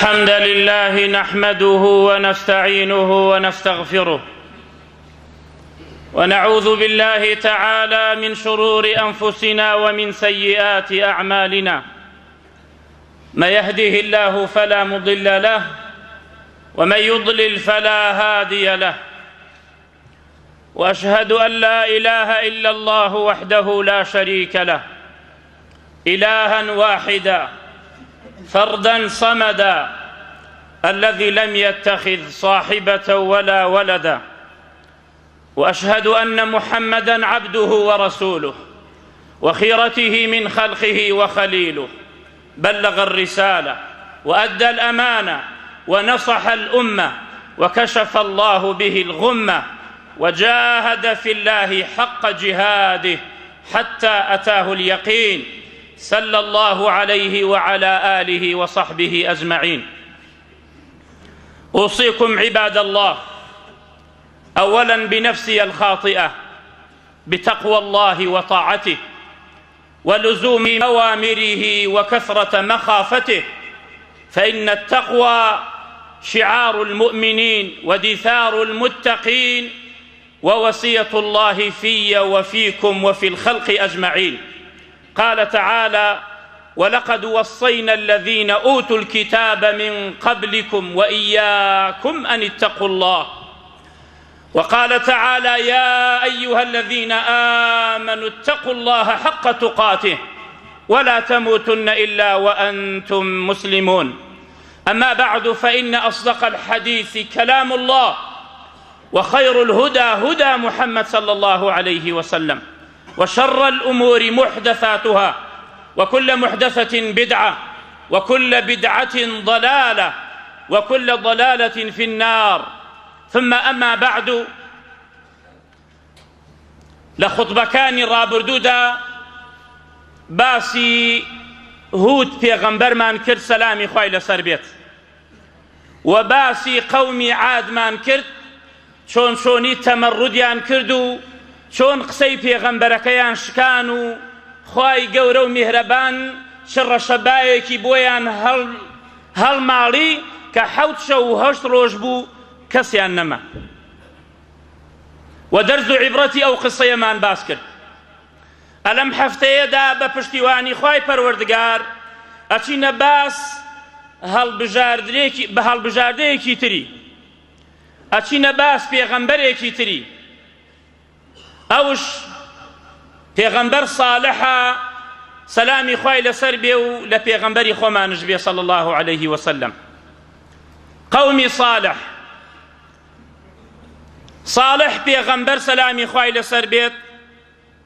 الحمد لله نحمده ونستعينه ونستغفره ونعوذ بالله تعالى من شرور أنفسنا ومن سيئات أعمالنا. من يهده الله فلا مضل له ومن يضلل فلا هادي له، وأشهد أن لا إله إلا الله وحده لا شريك له، إلها واحدا فردا صمدا، الذي لم يتخذ صاحبة ولا ولدا، وأشهد أن محمدًا عبده ورسوله وخيرته من خلقه وخليله، بلغ الرسالة وأدى الأمانة ونصح الأمة وكشف الله به الغمة، وجاهد في الله حق جهاده حتى أتاه اليقين، صلى الله عليه وعلى آله وصحبه أجمعين. أوصيكم عباد الله أولاً بنفسي الخاطئة بتقوى الله وطاعته ولزوم أوامره وكثرة مخافته، فإن التقوى شعار المؤمنين ودثار المتقين ووصية الله في وفيكم وفي الخلق أجمعين. قال تعالى: ولقد وصينا الذين أوتوا الكتاب من قبلكم وإياكم أن اتقوا الله. وقال تعالى: يا أيها الذين آمنوا اتقوا الله حق تقاته ولا تموتن إلا وأنتم مسلمون. أما بعد، فإن أصدق الحديث كلام الله، وخير الهدى هدى محمد صلى الله عليه وسلم، وشر الأمور محدثاتها، وكل محدثة بدعة، وكل بدعة ضلالة، وكل ضلالة في النار. ثم أما بعد، لخطبكان رابردودا باسی هود پێغەمبەرمان کرد سەلامی خوای لەسەر بێت، و باسی قەومی عادمان کرد چۆن چۆنی تەمەڕودیان کرد و چۆن قسەی پێغەمبەرەکەیان شکان و خوای گەورە و میهرەبان چ ڕەشەبایەکی بۆیان هەڵماڵی کە 7 شەو و 8 ڕۆژ بوو کەسیان نەما، و دەرز و عیبرەتی ئەو قسەیەمان باس کرد. ئەلەم هەفتەیەدا بە پشتیوانی خوای پەروەردگار ئەچینە باس بە هەڵبژاردەیەکی تری، ئەچینە باس پێغەمبەرێکی تری. ئەوش پێغەمبەر ساڵحە، سەلامی خوای لەسەر بێ و لە پێغەمبەری خۆمانش بێ صلی الله عليه وسلم. قەومی صالح پێغەمبەر سەلامی خوای لەسەر بێت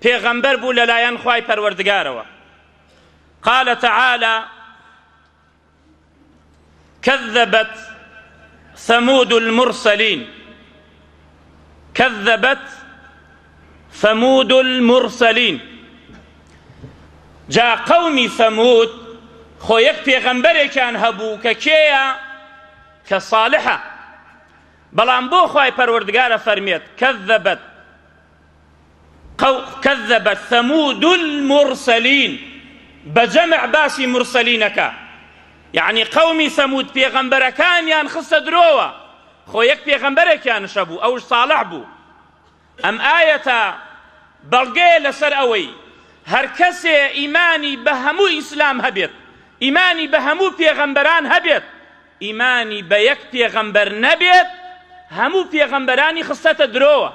پێغەمبەر بوو لەلایەن خوای پەروەردگارەوە. قال تعالى: كذبت ثمود المرسلين. كذبت ثمود المرسلين. جا قومی ثمود خۆ یەک پێغەمبەرێکیان هەبوو کە کێیە؟ کە ساڵحە. بەڵام بۆ خوای پەروەردگارە فەرمێت كذبت ثمود المرسلين، بجمع باسی مرسلینەکە، یعنی قومی ثمود پێغەمبەرەکانیان خستە درۆوە، خۆ یەک پێغەمبەرێکیانش هەبوو، ئەوش ساڵح بوو. ئەم ئاەتە بەڵگەیە لەسەر ئەوەی هەر کەسێ ئیمانی بە هەموو ئیسلام هەبێت، ئیمانی بە هەموو پێغەمبەران هەبێت، ئیمانی بە یەک پێغەمبەر نەبێت، هەموو پێغەمبەرانی خستەتە درۆوە،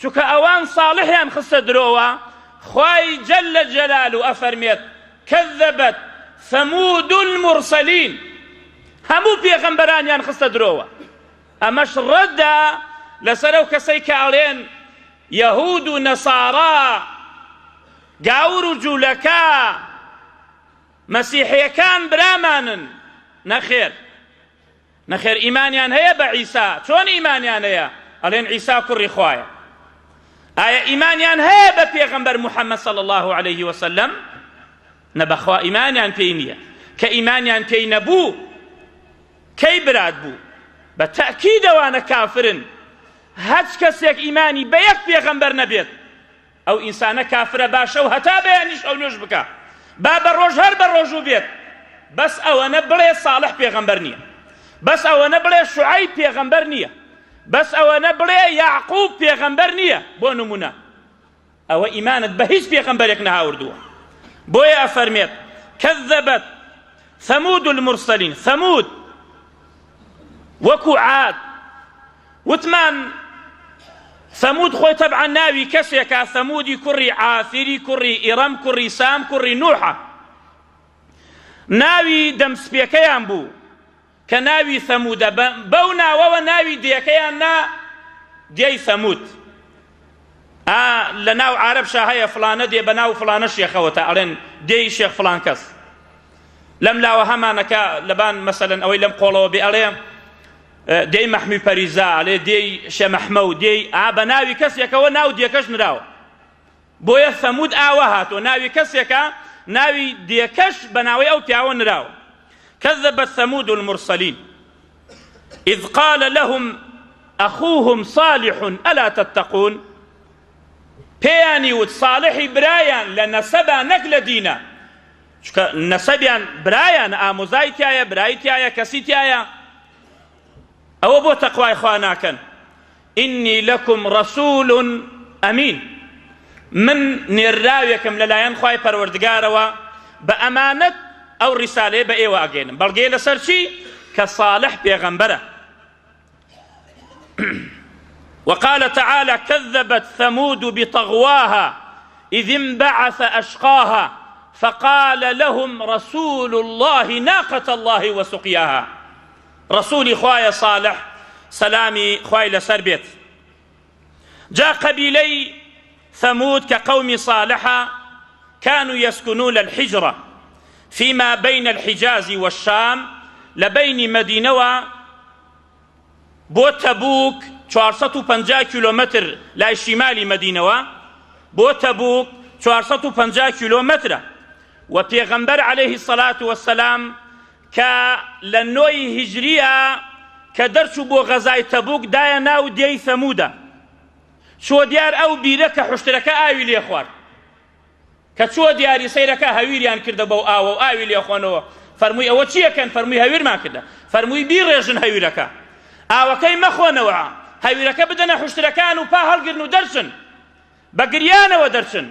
چونکە ئەوان ساڵحیان خستە درۆوە. خوای جەلە جەلالو ئەفەرمێت: كذبت ثمود المرسلين، هەموو پێغەمبەرانیان خستە درۆوە. ئەمەش ڕەدە لەسەر ئەو کەسەی کە ئەڵێن یەهود و نەسارا گاور و جوولەکە مەسیحیەکان برامانن. نەخێر، ئیمانیان هەیە بە عیسا. چۆن ئیمانیان هەیە؟ ئەڵێن عیسا کوڕی خوایە. ئایا ئیمانیان هەیە بە پێغەمبەر محەممەد صلی الله عليه وسلم؟ نەبەخوا ئیمانیان پێی نییە. کە ئیمانیان پێی نەبوو کەی برات بوو؟ بە تەئکیدەوانە کافرن. هەچ کەسێک ئیمانی بە یەک پێغەمبەر نەبێت، ئەو ئینسانە کافرە. باشە و هەتا بەیانیش ئەو نوێژ بکە، با بە ڕۆژ هەر بە ڕۆژوو بێت، بەس ئەوەنە بڵێ ساڵح پێغەمبەر نییە. بەس ئەوەنە بڵێ شوعەیب پێغەمبەر نییە، بەس ئەوەنە بڵێ یاعقوب پێغەمبەر نییە. بۆ نمونە ئەوە ئیمانت بە هیچ پێغەمبەرێک نەهاوردووە. بۆیە ئەفەرمێت كذبت ثمود المرسلين. ثمود وەکو عاد وتمان ثمود خۆی تەبعا ناوی کەسێکە، ثەمودی کوڕی عافری کوڕی ئیڕەم کوڕی سام کوڕی نوحە. ناوی دەمسپێکەیان بوو کە ناوی ثەمودە، بەو ناوەوە ناوی دێکەیان نا دێی ثەمود. لە ناو عارەبشا هەیە فڵانە دێ بە ناو فڵانە شێخەوەتە ئەڵێن دێی شێخ فڵان کەس. لەم لاوە هەمانەکە لەبان مەسەلەن ئەوەی لەم قۆڵەوە بێ ئەڵێ دێی مەحمی پەریزا، ئەڵێ دێی شەمەحمە و دێی بە ناوی کەسێکەوە ناو دێکەش نراوە. بۆیە ثەمود ئاوە هاتۆ ناوی کەسێکە، ناوی دێکەش بە ناوی ئەو پیاوە نراوە. كذبت ثمود المرسلين إذ قال لهم أخوهم صالح ألا تتقون. پێیانی وت ساڵحی برایان لە نەسەبا نەک لە دینە، چونکە نەسەبیان برایان ئامۆزای تایە، برایی تایە، کەسی تایە. ئەوە بۆ تەقوای خوا ناکەن. إني لكم رسول أمين. من نێراوێکم لەلایەن خوای پەروەردگارەوە بە ئەمانەت ئەو ڕیسالەیە بە ئێوە ئەگەێنم. بەڵگەیە لەسەر چی؟ کە صالح پێغەمبەرە. وقال تعالى كذبت ثمود بطغواها إذ انبعث أشقاها فقال لهم رسول الله ناقة الله وسقياها. رسول خوايا صالح سلامي خواي لسر بيت. جاء قبيلي ثمود كقوم صالحة كانوا يسكنون الحجرة فيما بين الحجاز والشام لبين مدينة بۆ تەبوک 450 کیلۆمەتر لای شیمالی مەدینەوە، بۆ تەبوک 450 کیلۆمەترە. و پێغەمبەر عەلەیهی سەڵات وەسەلام کە لە نۆی هیجریە کە دەرچوو بۆ غەزای تەبوک دایە ناو دێی ثەمودە. چوە دیار ئەو بیرە کە حوشترەکە ئاوی لێ خوارد، کە چوە دیاری سەیرەکە هەویریان کردە بەو ئاوە و ئاوی لێ خۆنەوە. فەرمووی ئەوە چیەکەن؟ فەرمووی هەویرمان کردە. فەرمووی بیڕێژن هەویرەکە، ئاوەکەی مەخۆنەوە، هەویرەکە بدەنە حوشترەکان و پا هەڵگرن و دەرچن، بە گریانەوە دەرچن.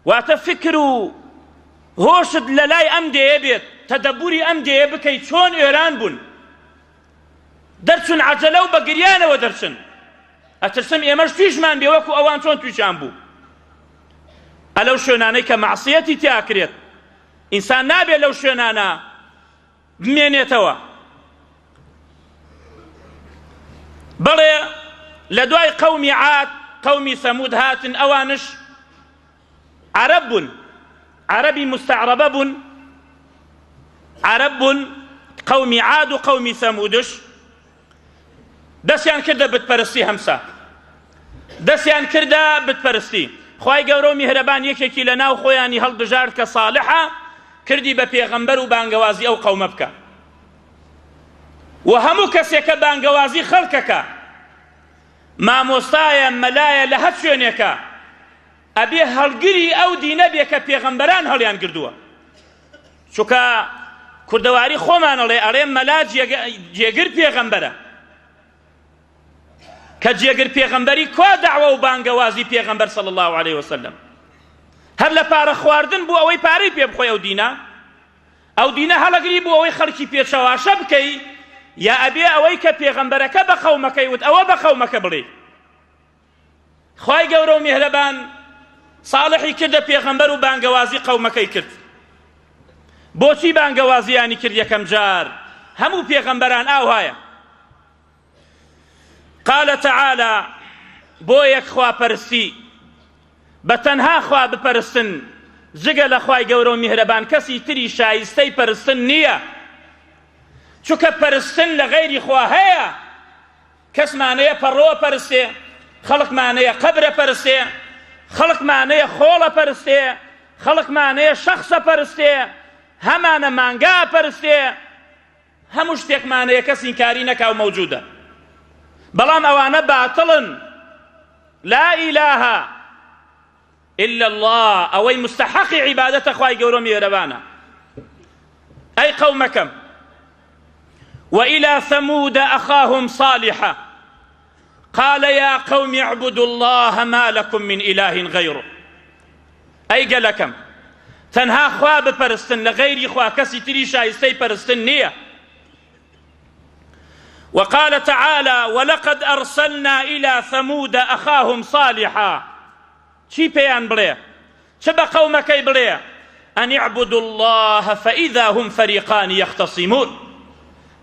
واتە فکر و هۆشت لە لای ئەم دێیە بێت، تەدەبوری ئەم دێیە بکەیت چۆن ئێران بوون، دەرچن عەجەلە و بە گریانەوە دەرچن. ئەترسم ئێمەش تویشمان بێ وەکو ئەوان چۆن تویشان بوو. ئەلەو شوێنانەی کە مەعسیەتی تیاکرێت ئینسان نابێت لەو شوێنانە بمێنێتەوە. بەڵێ لە دوای قەومی عاد قەومی ثەمود هاتن، ئەوانش عەرەب بوون، عەرەبی مستەعرەبە بوون، عەرەب بوون. قەومی عاد و قەومی ثەمودش دەستیان کردە بتپەرستی هەمسا، دەستیان کردە بتپەرستی. خوای گەورە و میهرەبان یەکێکی لە ناو خۆیانی هەڵبژارد کە ساڵحە، کردی بە پێغەمبەر و بانگەوازی ئەو قەومە بکە. و هەموو کەسێکە بانگەوازی خەڵکەکە، مامۆستایە، مەلایە، لە هەر شوێنێکە، ئەبێ هەڵگری ئەو دینە بێ کە پێغەمبەران هەڵیان گردووە. چونکە کوردەواری خۆمانەڵێ ئەڵێ مەلا جێگر پێغەمبەرە، کە جێگر پێغەمبەری کوا دەعوە و بانگەوازی پێغەمبەر صلی الله علیه وسلم. هەر لە پارە خواردن بوو ئەوەی پارەی پێ بخۆی ئەو دینە، ئەو دینە هەڵەگری بوو ئەوەی خەڵکی پێچەواشە بکەی، یا ئەبێ ئەوەی کە پێغەمبەرەکە بە قەومەکەی وت ئەوە بە قەومەکە بڵێ. خوای گەورە و میهرەبان ساڵحی کردە پێغەمبەر و بانگەوازی قەومەکەی کرد. بۆچی بانگەوازیانی کرد یەکەم جار؟ هەموو پێغەمبەران ئاوایە. قال تعالى بۆ یەک خواپەرستی، بە تەنها خوا بپەرستن، جگە لە خوای گەورە و میهرەبان کەسی تری شایستەی پەرستن نییە. چونکە پەرستن لە غەیری خوا هەیە، کەسمانەیە پەڕۆوە پەرستێ، خەڵقمانەیە قەبرە پەرستێ، خەڵقمانەیە خۆڵە پەرستێ، خەڵقمانەیە شەخصە پەرستێ، هەمانە مانگا پەرستێ، هەموو شتێکمانەیە کەس ئینکاری نەکاو مەوجودە. بەڵام ئەوانە باتڵن. لا إله إلا الله، ئەوەی مستحقی عیبادەتە خوای گەورە و میهرەبانە. ئەی قەومەکەم، وإلى ثمود أخاهم صالحا قال يا قوم اعبدوا الله ما لكم من إله غيره. أي قالكم تنها خوا بپرستن لغير خوا كسي تري شايستي پرستن نية. وقال تعالى ولقد أرسلنا إلى ثمود أخاهم صالحا. چی پێیان بڵێ؟ چ بە قەومەکەی بڵێ؟ أن اعبدوا الله فإذا هم فريقان يختصمون.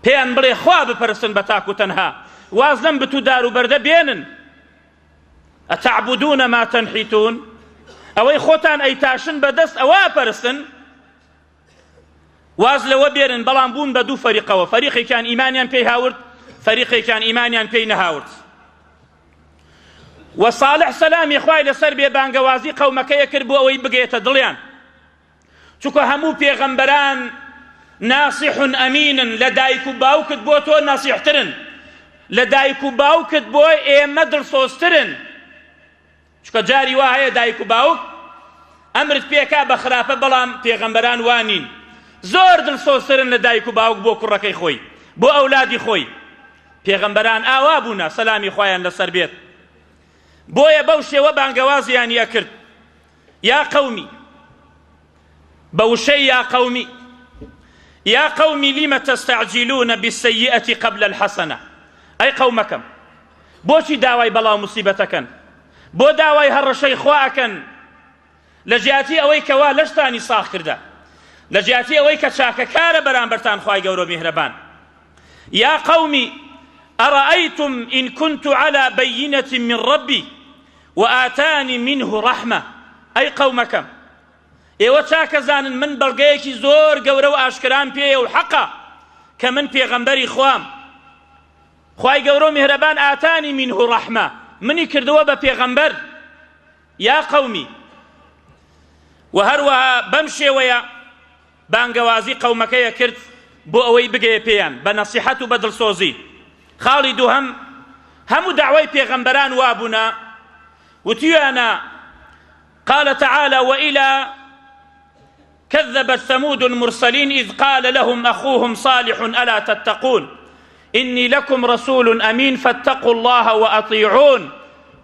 پێیان بڵێ خوا بپەرستن بە تاک و تەنها، واز لەم بت و دار و بەردە بێنن. ئەتەعبودون ما تەنحیتون، ئەوەی خۆتان ئەیتاشن بەدەست ئەوە پەرستن، واز لەوە بێنن. بەڵام بوون بە دوو فەریقەوە، فەریقێکیان ئیمانیان پێی هاورد، فەریقێکیان ئیمانیان پێی نەهاورد. وصالح سلامی خوای لەسەر بێ بانگەوازی قەومەکەیە کرد بۆ ئەوەی بگێتە دڵیان، چونکە هەموو پێغەمبەران ناسیح ئەمینن، لە دایک و باوکت بۆ تۆ ناسیحترن، لە دایک و باوکت بۆ ئێمە دڵسۆزترن. چونکە جاری وا هەیە دایک و باوک ئەمرت پێکا بە خراپە، بەڵام پێغەمبەران وانین، زۆر دڵسۆزترن لە دایک و باوک بۆ کوڕەکەی خۆی، بۆ ئەولادی خۆی. پێغەمبەران ئاوا بوونە سەلامی خوایان لەسەر بێت. بۆیە بەو شێوە بانگەوازیان یە کرد، یا قەومی، بەوشەی یا قەومی، یا قەومی لیمە تەستەعجیلونە بالسەیئەتی قەبلە الحەسەنە. ئەی قەومەکەم، بۆچی داوای بەڵاو موسیبەتەکەن؟ بۆ داوای هەڕەشەی خوا ئەکەن لە جیاتی ئەوەی کەوا لەشتانی ساغ کردە، لە جیاتی ئەوەی کە چاکەکارە بەرامبەرتان خوای گەورە میهرەبان. یا قەومی أرأيتم إن كنت على بينة من ربي وآتاني منه رحمة. أي قومكم، ئێوە چاکەزانن من بەڵگەیەکی زۆر گەورە و ئاشکران پێیە و حەقە کە من پێغەمبەری خوام، خوای گەورە و میهرەبان ئاتانی منه رحمة، منی کردووە بە پێغەمبەر. یا قەومی، و هەروەها بەم شێوەیە بانگەوازی قەومەکەیە کرد بۆ ئەوەی بگەیە پێیان بە نەسیحەت و بە دڵسۆزی. خاڵی دووهەم، هەموو داوای پێغەمبەران وابوونا وتیانە. قال تعالى وإلى كذبت ثمود المرسلين إذ قال لهم أخوهم صالح ألا تتقون إني لكم رسول أمين فاتقوا الله وأطيعون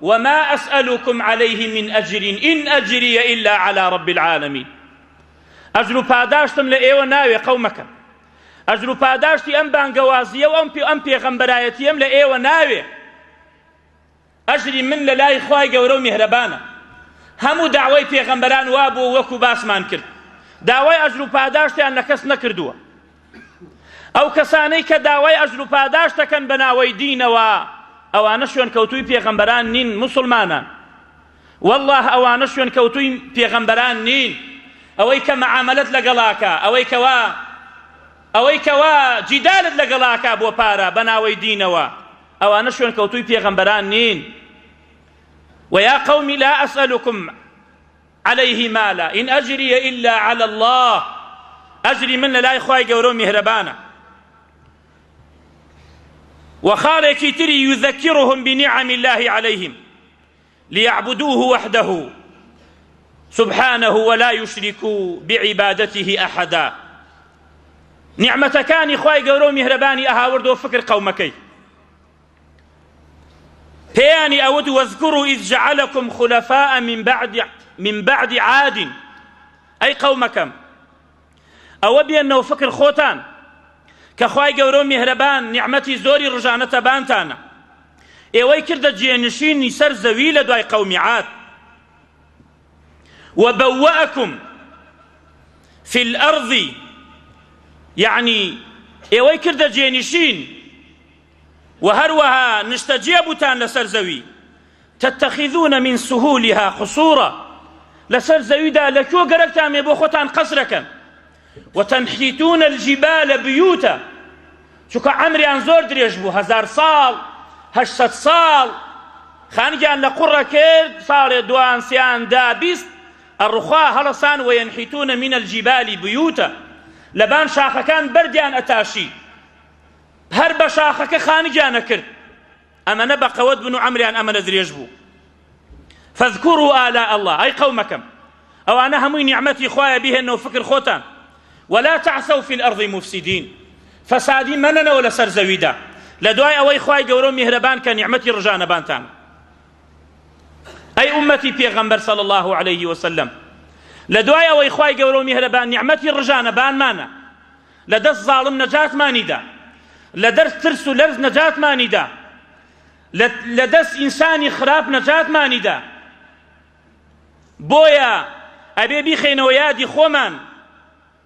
وما أسألكم عليه من أجر إن أجري إلا على رب العالمين. أجر پاداشتم لإيوة ناوي قومك، ئەجر و پاداشتی ئەم بانگەوازیە و ئەم پێغەمبەرایەتیەم لە ئێوە ناوێ. ئەجری من لە لای خوای گەورە و میهرەبانە. هەموو داوای پێغەمبەران وابوو وەکو باسمان کرد، داوای ئەجر و پاداشتیان لە کەس نەکردووە. ئەو کەسانەی کە داوای ئەجر و پاداش دەکەن بە ناوەی دینەوە، ئەوانە شوێن کەوتووی پێغەمبەران نین، موسڵمانان. والله ئەوانە شوێن کەوتووی پێغەمبەران نین. ئەوەی کە مەعامەلەت لەگەڵاکە، ئەوەی کەوا جیدالت لەگەڵاکە بۆ پارە بە ناوەی دینەوە، ئەوانە شوێن کەوتووی پێغەمبەران نین. ويا قوم لا أسألكم عليه مالا إن أجري إلا على الله. أجري من لا إخوائي قولوا مهربانا. وخالك تري يذكرهم بنعم الله عليهم ليعبدوه وحده سبحانه ولا يشركوا بعبادته أحدا. نعمة كان إخوائي قولوا مهرباني أهاوردوا فكر قومكي بياني أود واذكروا إذ جعلكم خلفاء من بعد عاد. أي قومكم أو بأنه فكر خوتان كخواي قورو مهربان نعمتي زوري رجانة بانتانا إيوي كرد جينشين يسر زويلة دواي قوم عاد. وبوأكم في الأرض يعني إيوي كرد جينشين وهروها نستجيبتان لسر زوي تتخذون من سهولها خصورا. لسر زوي دا لكو قرقتان يبوخوتان قصركا وتنحيتون الجبال بيوتا. شوكا عمري انزور دريجبو 1000 سال 800 سال خانجان لقرة كيد صار دوان سيان دا بيست الرخاء هلسان وينحيتون من الجبال بيوتا. لبان شاخة كان برديان أتاشي هر بشاخك خانجان كرد أما نبا قود بنو عمريان أما ندريجبو. فاذكروا آلاء الله أي قومكم أو أنا همي نعمتي خوايا به أنه فكر خوتان ولا تعثوا في الأرض مفسدين. فەسادی مەنەنەوە لەسەر زەویدا لە دوای ئەوەی خوای گەورە و میهرەبان کە نیعمەتی ڕژانەبانتان ئەی ئومەتی پێغەمبەر صلی الله عليه وسلم لە دوای ئەوەی خوای گەورە و میهرەبان نیعمەتی ڕژانەبانمانە لە دەست زاڵم نەجاتمانیدا لە دەست ترس و لەرز نەجاتمانیدا لە دەست ئینسانی خراپ نەجاتمانیدا بۆیە ئەبێ بیخەینەوە یادی خۆمان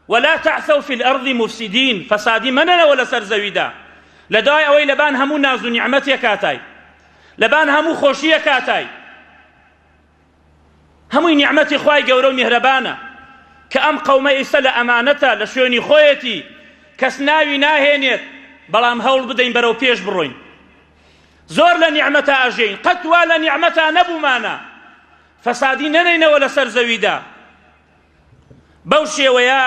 ولا تعثوا في الأرض مفسدين فسادی منەنەوە لەسەر زەویدا لە دوای ئەوەی لەبان هەموو ناز و نیعمەتێک کاتای لەبان هەموو خۆشیە کاتای هەمووی نیعمەتی خوای گەورە و میهرەبانە کە ئەم قەومە ئێستا لە ئەمانەتە لە شوێنی خۆیەتی کەس ناوی ناهێنێت بەڵام هەوڵ بدەین بەرەو پێش بڕۆین زۆر لە نیعمەتە ئاژەین قەت وا لە نیعمەتە نەبوومانە فەسادی نەنێنەوە لەسەر زەویدا بەو شێوەیە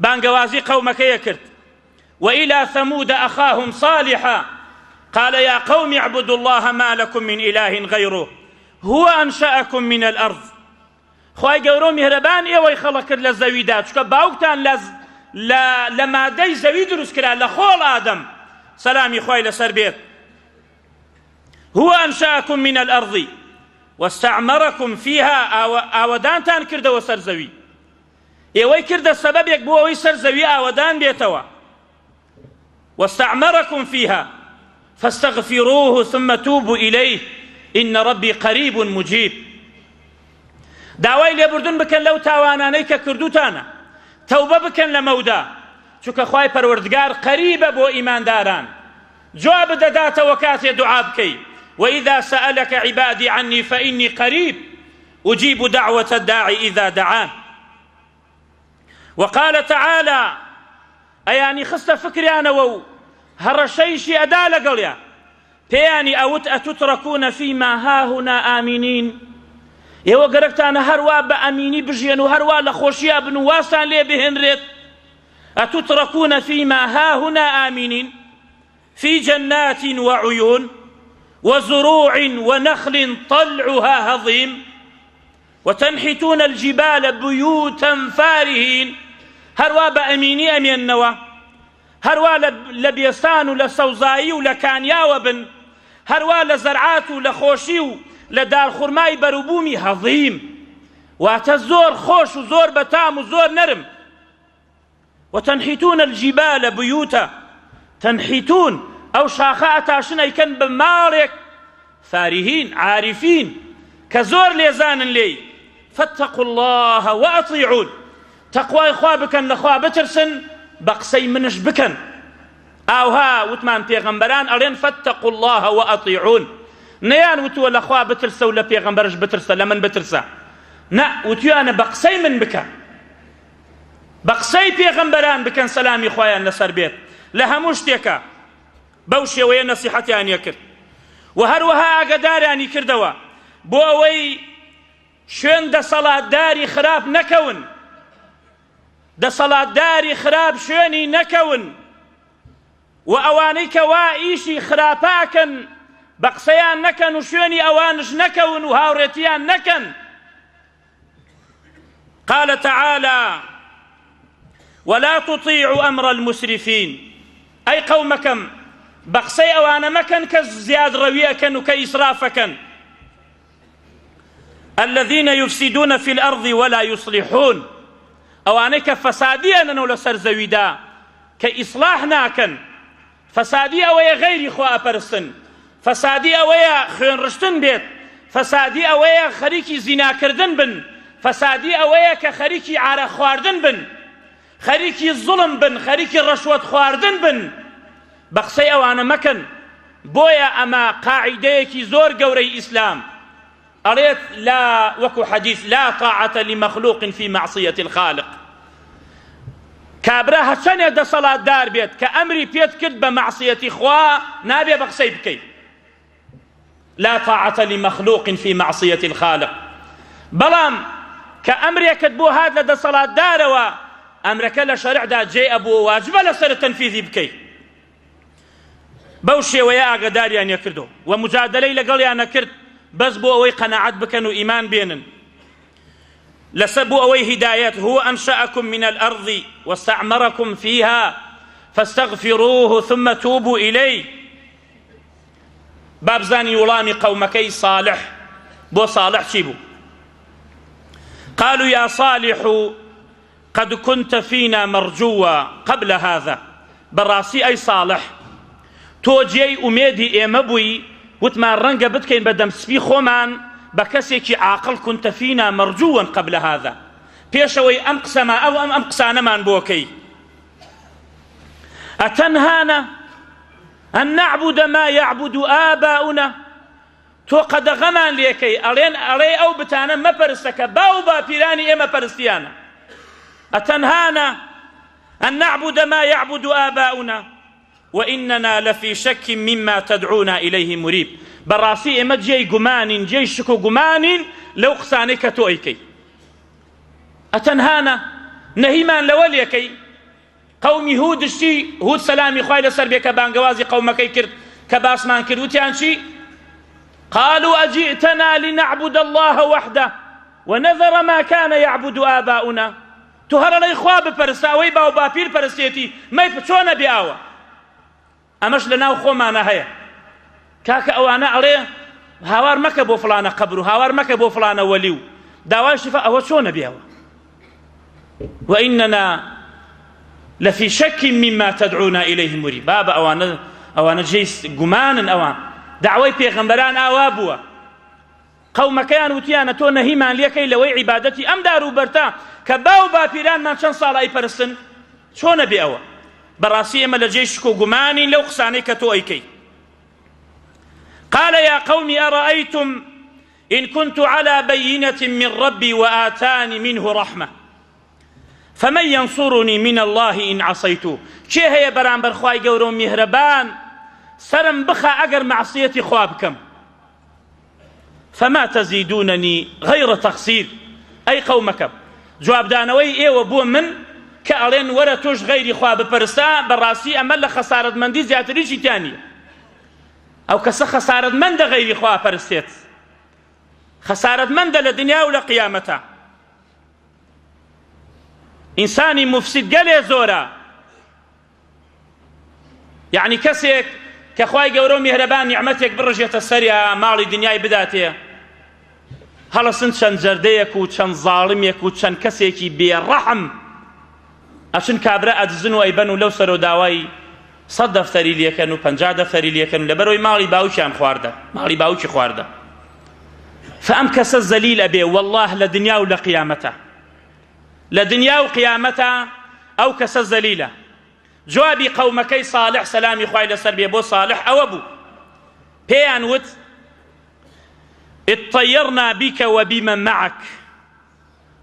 بانگەوازی قەومەکەیە کرد وإلى ثمود أخاهم صالحا قال يا قوم اعبدوا الله ما لكم من إله غيره هو أنشأكم من الأرض خوای گەورە میهرەبان ئێوەی خەڵق کرد لە زەویدا چونکە باوکتان لە مادەی زەوی دروست کرا لە خۆڵ ئادەم سەلامی خوای لەسەر بێت هو أنشأكم من الأرض واستعمركم فيها ئاوەدانتان کردەوە سەر زەوی ئێوەی کردە سەبەبێک بۆ ئەوەی سەر زەوی ئاوەدان بێتەوە واستعمركم فيها فاستغفروه ثم توبوا إليه إن ربي قريب مجيب داوای لێبوردن بکەن لەو تاوانانەی کە کردوتانە تەوبە بکەن لە مەودا چونکە خوای پەروەردگار قەریبە بۆ ئیمانداران جواب دەداتەوە کاتێ دوعا بکەی وإذا سألك عبادي عني فإني قريب أجيب دعوة الداعي إذا دعان وقال تعالى أياني خست فكريانا وو هرشيشي أدا لقليا بياني أوت أتتركون فيما هاهنا آمنين ئێوە گەرەکتانە هەروە بە ئەمینی بژێن و هەروە لە خۆشییا بن و واستان لێ بهێنرێت ئەتتركون فيما هاهنا آمنين في جنات وعيون وزروع ونخل طلعها هضيم وتنحتون الجبال بيوتا فارهين هەروە بە ئەمینی ئەمێننەوە هەروە لە بێستان و لە سەوزایی و لە کانیاوە بن هەروە لە زەرعات و لە خۆشی و لە دارخورمای بەروبوومی هەضیم واتە زۆر خۆش و زۆر بەتام و زۆر نەرم وتنحتون الجبال بيوتا تنحتون ئەو شاخە ئەتاشن ئەیکەن بە ماڵێک فارهین عارفین کە زۆر لێزانن لێی فاتقوا الله وأطيعون تەقوای خوا بکەن لەخوا بترسن بە قسەی منش بکەن ئاوها وتمان پێغەمبەران ئەڵێن فاتقوا الله وأطيعون نەیان وتووە لەخوا بترسە و لە پێغەمبەرش بترسە لە من بترسە نە وتویانە بە قسەی من بکە بە قسەی پێغەمبەران بکەن سەلامی خوایان لەسەر بێت لە هەموو شتێکە بەو شێوەیە نەسیحەتیانیە کرد و هەروەها ئاگاداریانی کردەوە بۆ ئەوەی شوێن دەسەڵاتداری خراپ نەکەون دەسەڵاتداری خراپ شوێنی نەکەون و ئەوانەی کە وا ئیشی خراپاکەن بە قسەیان نەکەن و شوێنی ئەوانش نەکەون و هاوڕێتیان نەکەن قال تعالى ولا تطيعوا أمر المسرفين أي قومكم بقسي أوانا مكن كزياد رويكن وكإسرافكن الذين يفسدون في الأرض ولا يصلحون أوانك فساديا نول سرزويدا كإصلاحنا كن فسادي أويا غير إخوة أبرسن فسادي أويا خير رشتن بيت فسادي أويا خريكي زنا كردن بن فسادي أويا كخريكي عرا خواردن بن خەریکی زوڵم بن خەریکی ڕەشوەت خواردن بن بە قسەی ئەوانە مەکەن بۆیە ئەمە قاعیدەیەکی زۆر گەورەی ئیسلام ئەڵێت لا وەکو حەدیث لا طاعة لمخلوق في معصية الخالق کابرا هەچەندێک دەسەڵاتدار بێت کە ئەمری پێت کرد بە معصیەتی خوا نابێ بە قسەی بکەیت لا طاعة لمخلوق في معصية الخالق بەڵام کە ئەمرێکت بۆ هات لە دەسەڵاتدارەوە ئەمرەکە لە شەرعدا جێ ئەبووە واجبە لەسەر تەنفیزی بکەیت بەو شێوەیە ئاگاداریان کردو و مجادلەی لەگەڵیان نەکرد بەس بۆ ئەوەی قەناعەت بکەن و ئیمان بێنن لەسەر بۆ ئەوەی هیدایەت هو أنشأكم من الأرض واستعمركم فيها فاستغفروه ثم توبوا إليه. بابزاني وڵامی قومەکەی صالح بۆ صالح چی بوو؟ قالوا يا صالح قد كنت فينا مرجوا قبل هذا. بەڕاستی ئەی صالح تۆ جێی ئومێدی ئێمە بووی، وتمان ڕەنگە بتکەین بە دەمسپی خۆمان بە کەسێکی عاقڵ. كنت فينا مرجوا قبل هذا، پێشەوەی ئەم قسەما ئەم قسانەمان بۆکەی. ئەتەنهانە أن نعبد ما يعبد آباؤنا. تۆ قەدەغەمان لێکەی ئەڵێ ئەو بتانە مەپەرستەکە باو باپیرانی ئێمە پەرستیانە. أتنهانا أن نعبد ما يعبد آباؤنا وإننا لفي شك مما تدعونا إليه مريب. بەڕاستی ئێمە جێی گومانین، جێی شک و گومانین لەو قسانەی کە تۆ ئەیکەی. ئەتەنهانا نەهیمان لەوە لێکەی. قومی هودشتی هود سەلامی خوای لەسەر بێ کە بانگەوازی قومەکەی کرد کە باسمان کرد، وتیان چی؟ قالوا أجئتنا لنعبد الله وحده ونذر ما كان يعبد آباؤنا. تو هەرەڵەی خوا بپەرستە ئەوەی باو باپیر پەرستێتی مەی چۆنە بێ ئاوە؟ ئەمەش لەناو خۆمانە هەیە. کاکە ئەوانە ئەڵێ هاوار مەکە بۆ فڵانە قەبر و هاوار مەکە بۆ فڵانە وەلی و داوای شفا، ئەوە چۆنە بێەوە؟ وإننا لفي شك مما تدعونا إليه مريب. بابا ئەوانە جێی گومانن، ئەوان دعوەی پێغەمبەران ئاوا بووە. قەومەکەیان وتیانە تۆ نەهیمان لێکەی لەوەی عیبادەتی ئەم دار و بەرتا کە باو باپیرانمان چەند ساڵ ئەیپەرستن، چۆنە بێ ئەوە؟ بەڕاستی ئێمە لە جێی شک و گومانین لەو قسانەی کە تۆ ئەیکەی. قال يا قوم أرأيتم إن كنت على بينة من ربي وآتاني منه رحمة فمن ينصرني من الله إن عصيته. چێ هەیە بەرامبەر خوای گەورە و میهرەبان سرم بخە ئەگەر معسیەتی خوا بکەم؟ فما تزيدونني غير تقصير. أي قومكم جوابدانەوەی ئێوە بۆ من کە ئەڵێن وەرە تۆش غەیری خوا بپەرستە، بەڕاستی ئەمە لە خەسارەتمەندی زیاتریشی تیانە. ئەو کەسە خەسارەتمەندە غەیری خوا پەرستێت، خەسارەتمەندە لە دنیا و لە قیامەتە. ئینسانی مفسید گەلێ زۆرە، یعنی کەسێک کە خوای گەورە و میهرەبان نیعمەتێک بڕژێتە سەریا ماڵی دنیای بداتێ، هەڵەسن چەند جەردەیەک و چەند زاڵمێک و چەند کەسێکی بێڕەحم ئەچن کابرا ئەدزن و ئەیبەن و لەو سەر و داوای 100 دەفتەری لێکەن و 50 دەفتەری لێکەن و لەبەرەوەی ماڵی باوکیان خواردە، ماڵی باوکی خواردە. فەم کەسە زەلیل ئەبێ والله لە دنیا و لە قیامەتە، لە دنیا و قیامەتە ئەو کەسە زەلیلە. جوابی قەومەکەی صالح سەلامی خوای لەسەر بێ بۆ صالح ئەوە بوو، پێیان وت اطيرنا بك وبمن معك.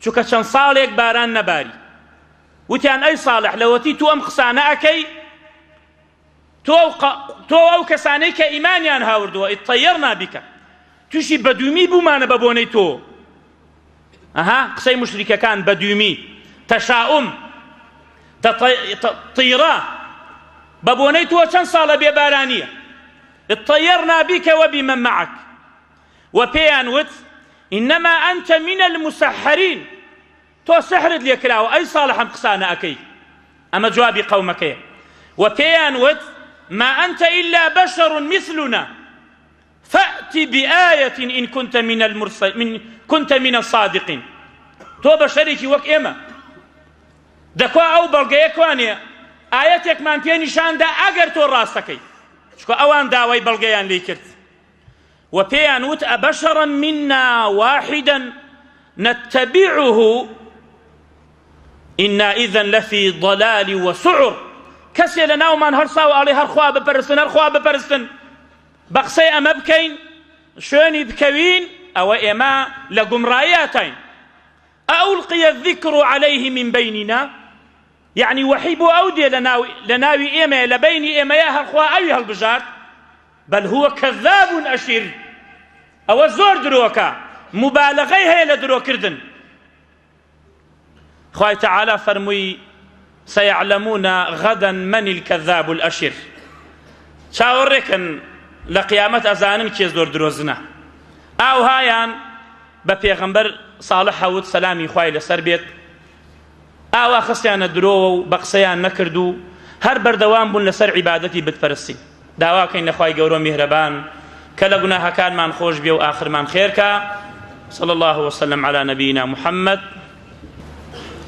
چونکە چەند ساڵێک باران نەباری، وتیان ئەی صالح لەوەتی تو ئەم قسانە ئەکەی، تۆ ئەو کەسانەی کە ئیمانیان هاوردووە اطيرنا بك، تووشی بەدومی بوومانە بە بۆنەی تۆ. ئەها قسەی مشریکەکان بەدومی، تەشاؤم، طیرە، بە بۆنەی تۆ چەند ساڵە بێبارانیە. اطيرنا بك وبمن معك. وبيان وت إنما أنت من المسحرين. تو سحرت ليكراو أي صالح قسانا أكي. أما جوابي قومك. وبيان وت ما أنت إلا بشر مثلنا فأت بآية إن كنت كنت من الصادقين. تو بشريك وك إما دكوا أو بلغيك وانيا آياتك من بيني شان دا أجر تو راسكي شكو أوان داوي بلغيان ليكرت. وبيان وت أبشرا منا واحدا نتبعه إنا إذن لفي ضلال وسعر. كسي لنا ومن هرساو عليه هرخوا بپرستن بقسي أما بكين شوني بكوين أو إما لقمراياتين. ألقي الذكر عليه من بيننا يعني وحيبو أودي لناوي إما لبيني إما يا هرخوا أوي هالبجار بل هو كذاب أشير أو زور دروكا مبالغة هي لدرو كردن. خوي تعالى فرمي سيعلمون غدا من الكذاب الأشير. شاوركن لقيامة أزانن كي زور دروزنا أو هايان ببيغمبر صالح حود سلامي خوي لسر بيت أو خصيان درو بقسيان نكردو هەر بەردەوام بوون لەسەر عیبادەتی بتپەرستی داواکەین لە خوای گەورە میهرەبان کە لە گوناهەکانمان خۆش بێ و ئاخرمان خێرکە. صلى الله وسلم على نبينا محمد.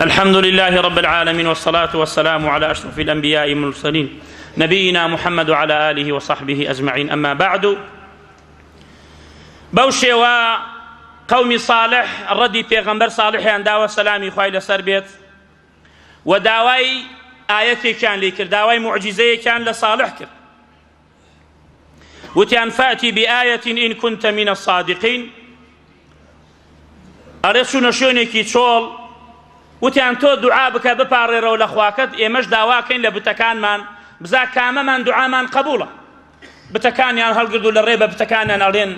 الحمد لله رب العالمين والصلاة والسلام على أشرف الأنبياء والمرسلين نبينا محمد وعلى آله وصحبه أجمعين. أما بعد، بوشي وقوم صالح الردي پیغمبر صالح داوى سلامي خوای لسر بيت وداوای آيتي كان ليكر داوای معجزي كان لصالح كر وتيان فأتي بآية إن كنت من الصادقين. أرسونا شونيكي تشول وتیان تۆ دوعا بکە بپارڕێرەوە لە خواکەت ئێمەش داواکەین لە بتەکانمان بزا کامەمان دوعامان قبوڵە. بتەکانیان هەڵگرت و لە ڕێ بە بتەکانیان ئەڵێن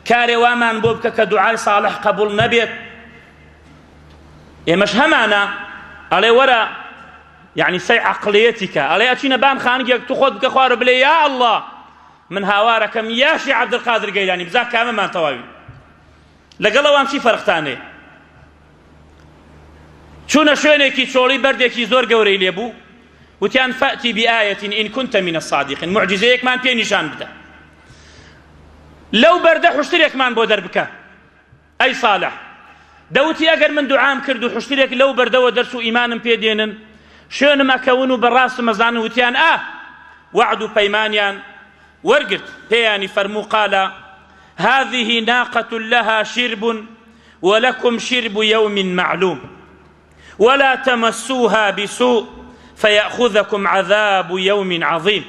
کارێ وامان بۆ بکە کە دوعای ساڵح قبوڵ نەبێت. ئێمەش هەمانە ئەڵێ وەرە یعنی سەی عەقڵیەتیکە ئەڵێ ئەچینە بام خانگێک تو خۆت بکە خوارە بڵێ یا ئەڵڵا من هاوارەکەم یاشی عەبدولقادر گەیلانی بزا کامەمان تەواوی لەگەڵەوان چی فەرقتانێ. چونە شوێنێکی چۆڵی بەردێکی زۆر گەورەی لێبوو وتیان فأتی بآية إن كنت من الصادقين معجزەیەکمان پێ نیشان بدە لەو بەردە حوشترێکمان بۆ دەربکە ئەی صالح. دەوتی ئەگەر من دوعام کرد و حوشترێک لەو بەردەوە دەرس و ئیمانم پێ دێنن شوێنم ئەکەون و بەڕاستم ئەزانن وتیان وعد و پەیمانیان وەرگرت پێیانی فەرموو قال هذه ناقة لها شرب ولكم شرب يوم معلوم ولا تمسوها بسوء فيأخذكم عذاب يوم عظيم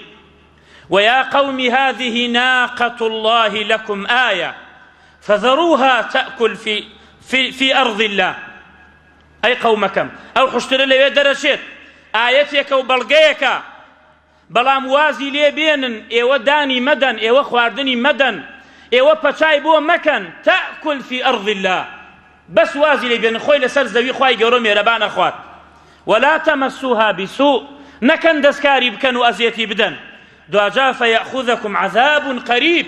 ويا قوم هذه ناقة الله لكم آية فذروها تأكل في أرض الله. أي قومكم أو حشتر لي درشت آيتك وبلغيك بلام وازي لي بينن إيوة داني مدن إيوة خواردني مدن إيوة بچاي بو مكان تأكل في أرض الله بس وازي لي بين خوي لسر زوي خواي گەورە مێرەبان أخوات ولا تمسوها بسوء نكن دسكاري بكن وأزيتي بدن دواجا فيأخذكم عذاب قريب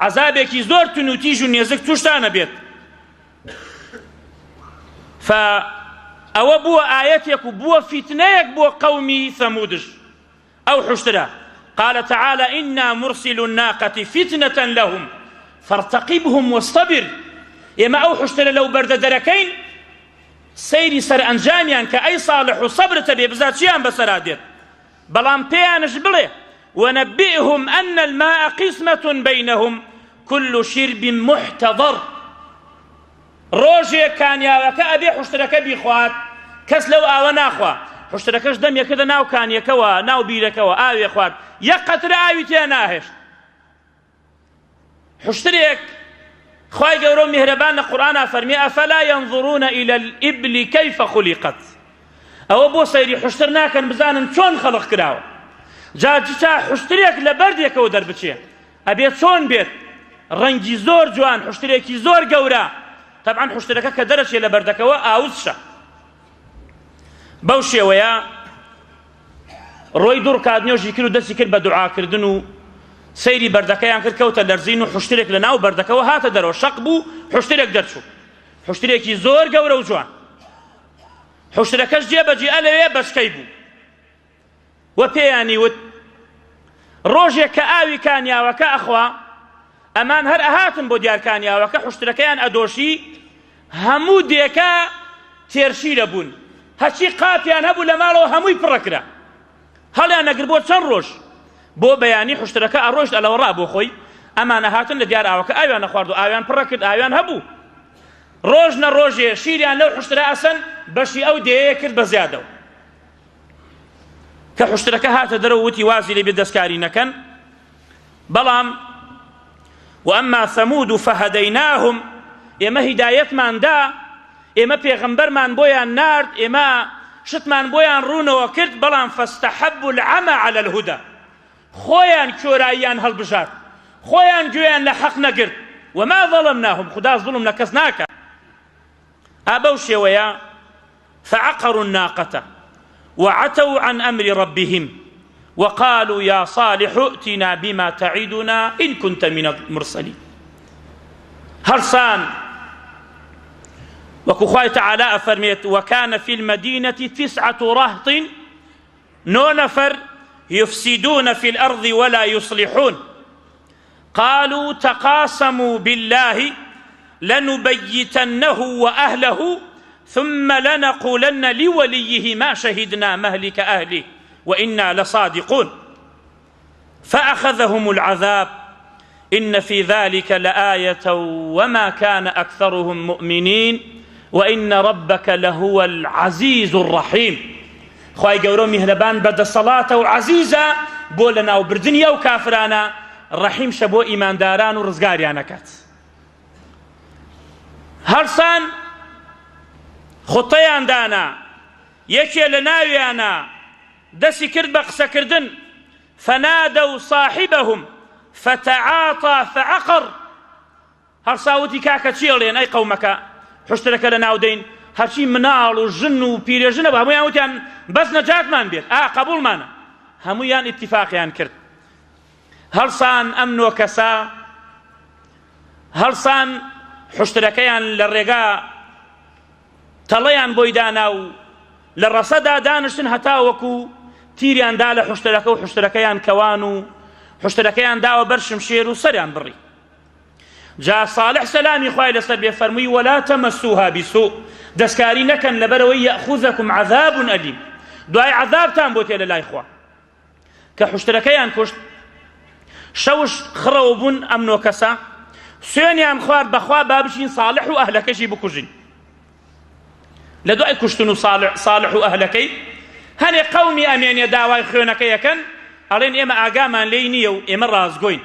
عذابك زور تنوتيج نيزك توشتانا بيت. فأو بو آياتك بو فتنيك بو قومي ثمودش أو حشترا. قال تعالى إنا مرسل الناقة فتنة لهم فارتقبهم واصطبر. إما أو حشترا لو برد دركين سيري سر أنجاميان كأي صالح وصبر تبي بزاد شيئا بسرادير بلام بيانش بلي ونبئهم أن الماء قسمة بينهم كل شرب محتضر. روجي كان يا وكأبي حشترك بيخوات كس لو آونا أخوة حشتركش دم يكذا ناو كان يكوا ناو بيركوا آوي أخوات يقتر آوي تياناهش حشترك خواهي گەورە مهربان القرآن فرمي أفلا ينظرون إلى الإبل كيف خلقت. أو بو سيري حشتر ناكن بزانن چۆن خلق کراوە جاجتا حشترێک لە بەردێکەوە دەربچێ ئەبێ چۆن بێت ڕەنگی زۆر جوان حشترێکی زۆر گەورە. طبعا حشترەکە کە دەرەچێ لە بەردەکەوە ئاوزشە بەو شێوەیە ڕۆی دوور کاتنێژی کرد و دەستی کرد بە دوعاکردن و سەیری بەردەکەیان کرد کەوتە لەرزین و حشترێک لە ناو بەردەکەوە هاتە دەرەوە شەق بوو حشترێک دەرچوو حشترێکی زۆر گەورە و جوان حشترەکەش جێبەجێ لەوێ بەشکەی بوو وە پێیانی وت ڕۆژێک کە ئاوی کانیاوەکە ئەخوا ئەمان هەر ئەهاتن بۆ دیار کانیاوەکە حشترەکەیان ئەدۆشی هەموو دێکە تێرشیرە بوون هەچی قاپیان هەبوو لە ماڵەوە هەمووی پڕەکرا هەڵیان نەگر بۆ چەند ڕۆژ بۆ بەیانی حشترەکە ئەڕۆشت ئەلەوە ڕا بۆ خۆی ئەمانە هاتن لە دیار ئاوەکە ئاویان نەخوارد و ئاویان پڕە کرد ئاویان هەبوو ڕۆژ نە ڕۆژێ شیریان لەو حشترە ئەسەن بەشی ئەو دێیە کرد بە زیادەوە کە حشترەکە هاتە دەرەوە وتی وازی لێ بێ دەستکاری نەکەن. بەڵام وأما ثمود فهديناهم ئێمە هیدایەتمان دا ئێمە پێغەمبەرمان بۆیان نارد ئێمە شتمان بۆیان ڕوونەوە کرد بەڵام فاستحبوا العمى على الهدى خۆیان کۆراییان هەڵبژات خۆیان گوێیان لە حەق نەگرت وما ظلمناهم خدا ظلم لە کەس ناکات. ئابەو شێوەیە فعقروا الناقة وعتوا عن أمر ربهم وقالوا يا صالح ائتنا بما تعدنا إن كنت من المرسلين. هرسان وكو خواه تعالى أفرميت وكان في المدينة 9 رهط 9 نفر يفسدون في الأرض ولا يصلحون قالوا تقاسموا بالله لنبيتنه وأهله ثم لنقولن لوليه ما شهدنا مهلك أهله وإنا لصادقون فأخذهم العذاب إن في ذلك لآية وما كان أكثرهم مؤمنين وإن ربك لهو العزيز الرحيم. خواهي قولوا مهربان بدا صلاة وعزيزة بولنا وبردنيا وكافرانا الرحيم شبو إيمان داران ورزقاريانا كات هرسان خطيان دانا يكي لناويانا دسي كرد بقسا كردن فنادوا صاحبهم فتعاطى فعقر هرساوتي كاكا تشيلين أي قومك حشترك لنا ودين هرشي منال وجن وبيرجن همويان وتيان بس نجات مان بيت قبول مانا همويان اتفاقيان كرد هرسان أمن وكسا هرسان حشتركيان للرقاء تليان بويدانا للرصدا دانشن هتاوكو تيريان دال حشتركو حشتركيان كوانو حشتركيان داو برشم شيرو سريان بري جاء صالح سلامي خواهي لسر بيفرمي ولا تمسوها بسوء دسكاري نكن لبروي يأخذكم عذاب أليم دعاي عذاب تنبوتي لله إخوة كحشتركيان كشت شوش خروبون أمنو كسا سوينيان خوار بخوا بابشين صالح وأهلكشي بكجين لدعاي كشتنو صالح وأهلكي هني قومي أمين يداواي خيونكي يكن أرين إما آقامان لينيو إما رازقوين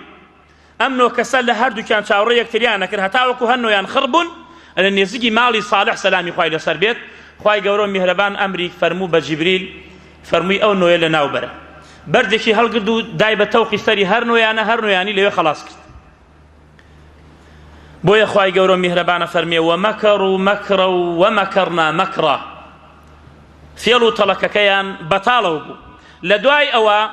أمنو كسا لهردو كان شاوري يكتريانا كر هتاوكو هنو يان خربون لأن يزيجي مالي صالح سلامي خواهي لسر بيت خواهي قورون مهربان أمري فرمو بجبريل فرموي أو نوية لناوبرة بردكي هلقردو دايبة توقي سري هرنو ياني ليو خلاص كرت بويا خواهي قورون مهربان فرمي ومكروا مكرا ومكرنا مكرا فيلو تلككيان بطالو بو لدواي أوا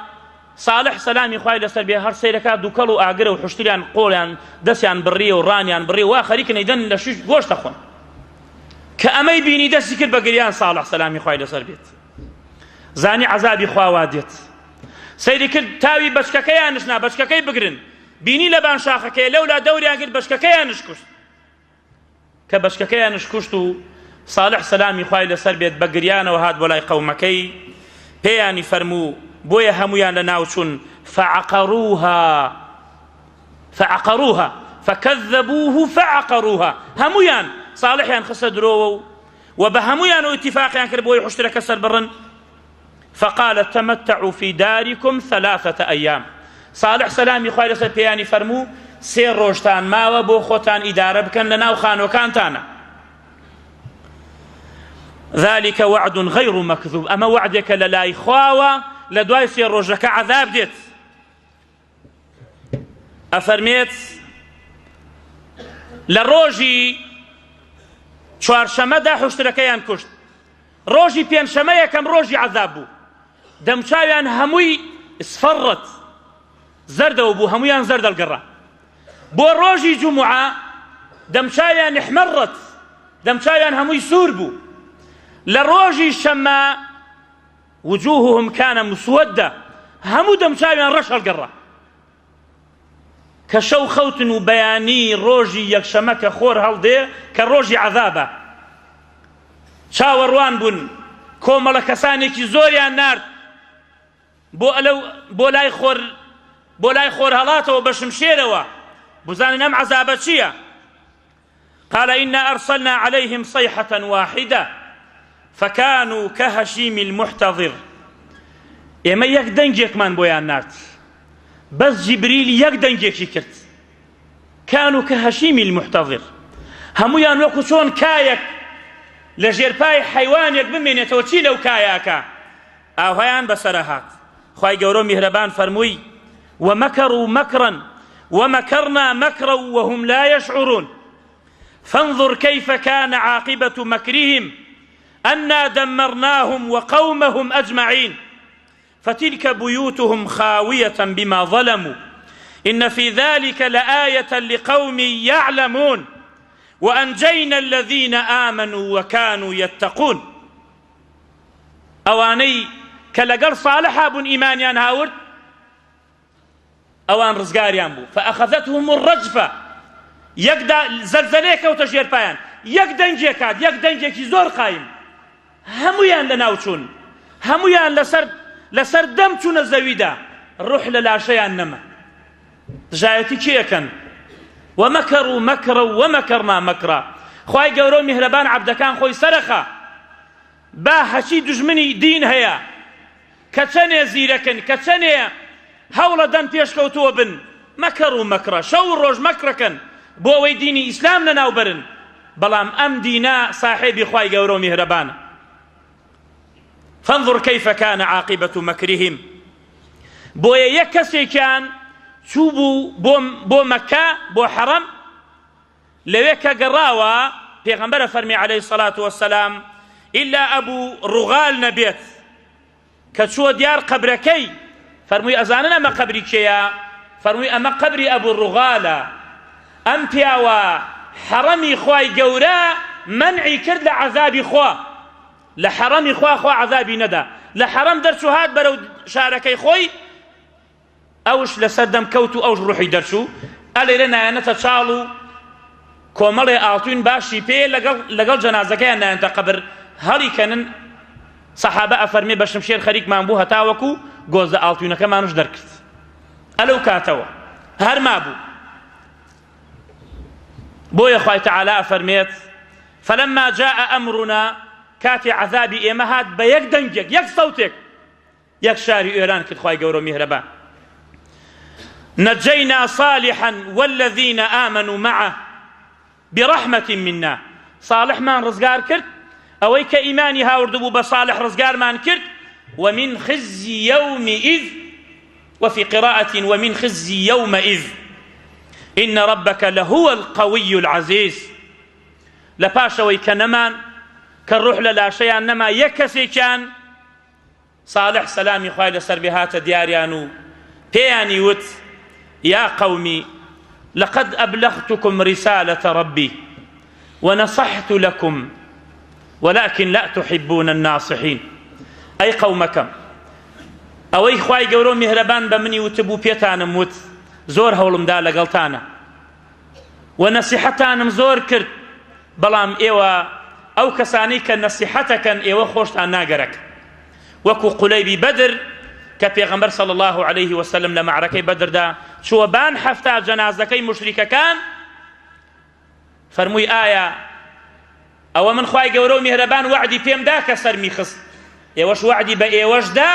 صالح سلامي خواهي لسر بيه هر سيركا دوكلو آقره وحشتريان قوليان دسيان بريه ورانيان بريه واخريكن يدن لشوش قوش تخون كأمي بيني دسي كل بقريان صالح سلامي خواهي لسر بيت زاني عذابي خواه سيري كل تاوي بشككيان نشنا بشككي بقرن بيني لبان شاخكي لولا دوريان قل بشككيان نشكش كبشككيان نشكشتو صالح سلامي خواهي لسر بيت بقريان وهاد ولاي قومكي بياني فرمو بويا هميان لناوشون فعقروها فكذبوه فعقروها هميان صالحيان خسدروا وبهميان اتفاقيان كربوي حشترك السربرن فقال تمتعوا في داركم 3 أيام صالح سلامي خواهي لسر بياني فرمو سير روشتان ماوا بو خوتان إدارة بكن لناو خانو كانتانا ذلك وعد غير مكذوب أما وعدك للاي خواوا لدواي سير روجك عذاب ديت أفرميت لروجي چوارشەمە دا حشتەکەیان کوشت ڕۆژی پێنجشەمە یەکەم ڕۆژی عەذاب بوو دەمچاویان هەمووی ئسفەڕت زەردەوە بوو هەموویان زەر دەڵگەڕا بۆ ڕۆژی جومعە دەمچاویان ئحمەڕت دەمچاویان هەمووی سوور بوو لە ڕۆژی شەمە وجوههم كان مسودة همو دمشاويان رش هالقرة كشو خوتن وبياني روجي يكشمك خور هالدي كروجي عذابه شاوروان بن كومل كسانيكي زوريان نار بولاي خور هلاته وبشمشيروا بزان نم عذابتشيا قال إنا أرسلنا عليهم صيحة واحدة فكانوا كهشيم المحتضر إما يك دنجيك من بويان نارت بس جبريل يك دنجيك كرت كانوا كهشيم المحتضر همويان وكو شون كايك لجيرباي حيوان يك بمين يتوتشي لو كاياكا أو هيان بسرهات خواهي قورو مهربان فرموي ومكروا مكرا ومكرنا مكرا وهم لا يشعرون فانظر كيف كان عاقبة مكرهم أنا دمرناهم وقومهم أجمعين فتلك بيوتهم خاوية بما ظلموا إن في ذلك لآية لقوم يعلمون وأنجينا الذين آمنوا وكانوا يتقون أواني کە لەگەڵ ساڵحا بوون ئیمانیان هاورد ئەوان ڕزگاریان بوو فەئەخەذەتهم الرەجفە یەکدا زەلزەلەیە کەوتە ژێرپایان یەک دەنگێک هات یەک دەنگێکی زۆر قایم هەموویان لەناو چوون هەموویان لەسەر دەم چوونە زەویدا ڕوح لە لاشەیان نەما دژایەتی کێیەکەن ومەکەڕوا مەکرا ومەکەڕنا مەکرا خوای گەورە و میهرەبان عەبدەکان خۆی سەرەخە با هەچی دوژمنی دین هەیە کە چەنێ زیرەکن کە چەنێ هەوڵە دەن پێشکەوتووە بن مەکەڕ و مەکرە شەو و ڕۆژ مەکرەکەن بۆ ئەوەی دینی ئیسلام لەناوبەرن بەڵام ئەم دینە صاحبی خوای گەورە و میهرەبانە فانظر كيف كان عاقبة مكرهم بۆیە یەک کەسێکیان چوو بوو بۆ مەکە بۆ حەرەم لەوێ کە گەڕاوە پێغەمبەرە فەرمی عەلەیهی الصەلاة وەسەلام ئیلا ئەبوو ڕوغال نەبێت کە چووە دیار قەبرەکەی فەرمووی ئەزانن ئەمە قەبری کێیە فەرمووی ئەمە قەبری ئەبوو ڕوغالە ئەم پیاوە حەرەمی خوای گەورە مەنعی کرد لە عەذابی خوا لە حەرەمی خوا عەذابی نەدا لە حەرەم دەرچوو هات بەرەو شارەکەی خۆی ئەوش لەسەر دەم کەوت و ئەوش ڕوحی دەرچوو ئەلێرە نایەنەتە چاڵ و کۆمەڵێ ئاڵتوین باشی پێ لەگەڵ جەنازەکەیان نایەنتە قەبر هەڵیکەنن سەحابە ئەفەرمێ بە شمشێر خەریکمان بوو هەتاوەکو گۆزە ئاڵتوینەکەمانش دەرکرد ئەلەو کاتەوە هەرما بوو بۆیە خوای تەعالا ئەفەرمێت فەلەمما جاء ئەمڕنا کاتی عەذابی ئێمە هات بە یەک دەنگێک یەک سەوتێک یەک شاری ئێران کرد خوای گەورە و میهرەبان نجينا صالحا والذين آمنوا معه برحمة منا صالح من رزقار كرت أويك إيماني هاوردبو بصالح رزقار من كرت ومن خزي يومئذ وفي قراءة ومن خزي يومئذ إن ربك لهو القوي العزيز لباشا ويكنمان كالروح لا شيء نما يكسي كان صالح سلامي خوالي سربهات دياريانو بياني وت يا قومي لقد أبلغتكم رسالة ربي ونصحت لكم ولكن لا تحبون الناصحين أي قومكم أوي خواي قورو مهربان بمني وتبو بيتانا موت زور هولم دا لقلتانا ونصيحتانا زور كرت بلام إيوا أو كساني كنصيحتك إيوا خوشتان ناقرك وكو قليبي بدر كبيغمبر صلى الله عليه وسلم لمعركة بدر دا شو بان حفتا جنازكي مشركة كان فرموي آية أو من خواي قورو مهربان وعدي بيم دا كسر ميخص إيوش وعدي بإيوش دا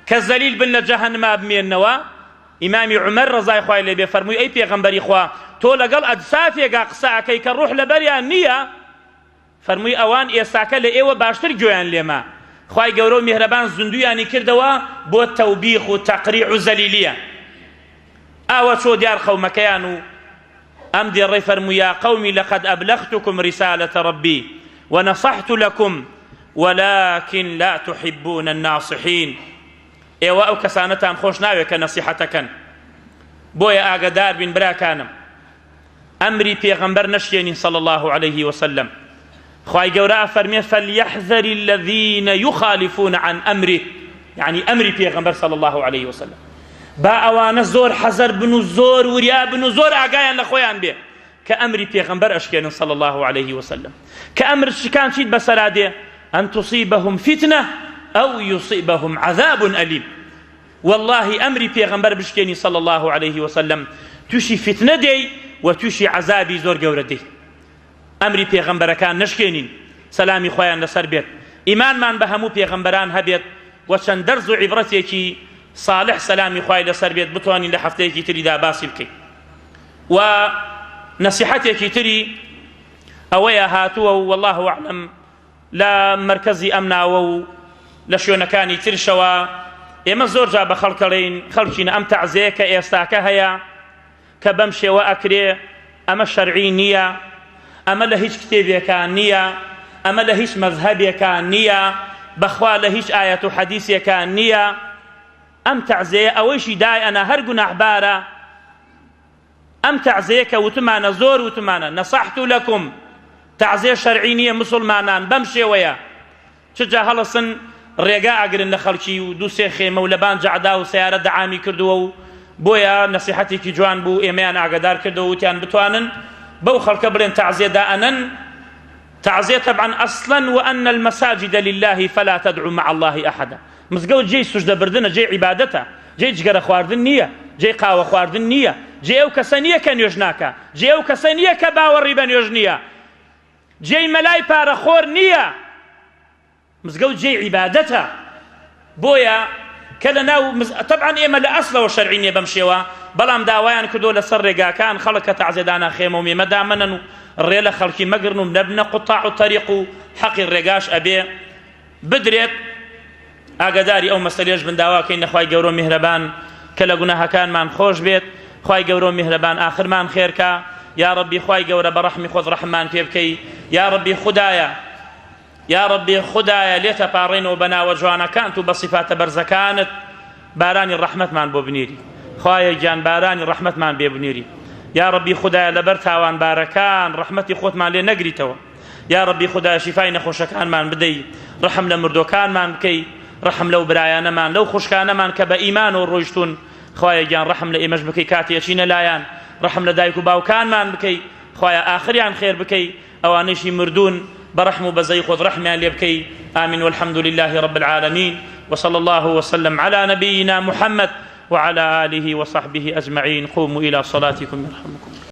كالزليل بن جهنم بمين نوا إمامي عمر رضاي خواي لبي فرموي أي بيغمبري خوا تو لقل أدسافي قاقسا كي كالروح لبريان نية فرموي أوان إيساكا لإيوة باشتر جويان لما خواي قورو مهربان زندوياني كردوا بو التوبيخ وتقريع زليلية آوة شو ديار قومكيانو أم دي الري فرمو يا قومي لقد أبلغتكم رسالة ربي ونصحت لكم ولكن لا تحبون الناصحين إيوا أو كسانتان خوش ناوي كنصيحتكن بويا آقدار بن براكانم أمري بيغمبر نشيني صلى الله عليه وسلم خواهي قوراء فرمي فليحذر الذين يخالفون عن أمره يعني أمري بيغمبر صلى الله عليه وسلم با أوانا زور حذر بنو زور وريا بنو زور أقايان لخويان بيه كأمري بيغمبر أشكين صلى الله عليه وسلم كأمر الشكان شيد بسرادة أن تصيبهم فتنة أو يصيبهم عذاب أليم والله أمري بيغمبر بشكيني صلى الله عليه وسلم توشي فتنة دي وتوشي عذابي زور قورة دي أمري بيغمبركان نشكينين سلامي خويان لسر بيت إيمان من بهمو بيغمبران هبيت وشن درز عبرتيكي صالح سلامي خويان لسر بيت بطواني لحفتيكي تري دا باسي بكي ونصيحتيكي تري أويا هاتوا والله أعلم لا مركزي أمنا لشونكاني ترشوا إما زور جاب خلقلين خلقين أم تعزيك إيستاك هيا كبمشي وأكري أما شرعي نية أما لهيش كتابي كان نية أما لهيش مذهبي كان نية بخوا لهيش آية حديثي كان نية أم تعزيه أويشي داي أنا هرقنا أحبارا أم تعزيك وتمانا زور وتمانا نصحت لكم تعزيه شرعي نية مسلمانان بمشي ويا شجا هلصن ڕێگا ئاگرن لە خەڵکی و دوو سێ خێمە و لەبان جەعدا و سیارە دەعامی کردووە و بۆیە نەسیحەتێکی جوان بوو ئێمەیان ئاگادار کردەوە وتیان بتوانن بەو خەڵکە بڵێن تعزیە دائەنەن تعزية طبعا أصلا وأن المساجد لله فلا تدعو مع الله أحدا مزگەوت جێی سوژدە بردنە جێی عیبادەتە جێی جگەرە خواردن نییە جێی قاوە خواردن نییە جێ ئەو کەسە نییە کە نوێژ ناکە جێ ئەو کەسە نییە کە باوەڕی بە نوێژ نییە جێی مەلای پارەخۆر نییە مزگەوت جێی عیبادەتە بۆیە کە لەناو طبعا ئێمە لە ئەسڵەوە شەرعی نییە بەم شێوە بەڵام داوایان کردو لەسەر ڕێگاکان خەڵک کە تەعزیەدانا خێمە و مێمە دامەنن و ڕێ لە خەڵکی مەگرن و نەبنە قوتاع و تەریق و حەقی ڕێگاش ئەبێ بدرێت ئاگاداری ئەو مەسەلێش بن داواکەین لە خوای گەورە میهرەبان کە لە گوناهەکانمان خۆش بێت خوای گەورە میهرەبان ئاخرمان خێرکە یا ربی خوای گەورە بە ڕەحمی خۆت ڕەحممان پێ بکەی یا ربی خودایە یا ربی خودایە لێتە پاڕێنەوە بە ناوە جوانەکانت و بە سیفاتە بەرزەکانت بارانی ڕەحمەتمان بۆ بنێری خوایە گیان بارانی ڕەحمەتمان بێ بنێری یا ربی خودایە لەبەر تاوانبارەکان ڕەحمەتی خۆتمان لێ نەگریتەوە یا ربی خودایە شیفای نەخۆشەکانمان بدەی ڕەحم لە مردۆکانمان بکەی ڕەحم لەو برایانەمان لەو خوشکانەمان کە بە ئیمان و ڕۆیشتون خوایە گیان ڕەحم لە ئێمەش بکەی کاتی ئەچینە لایەن ڕەحم لە دایک و باوکانمان بکەی خوایە ئاخریان خێر بکەی ئەوانەیشی مردوون برحم بزي خذ رحمة ليبكي آمين والحمد لله رب العالمين وصلى الله وسلم على نبينا محمد وعلى آله وصحبه أجمعين قوموا إلى صلاتكم يرحمكم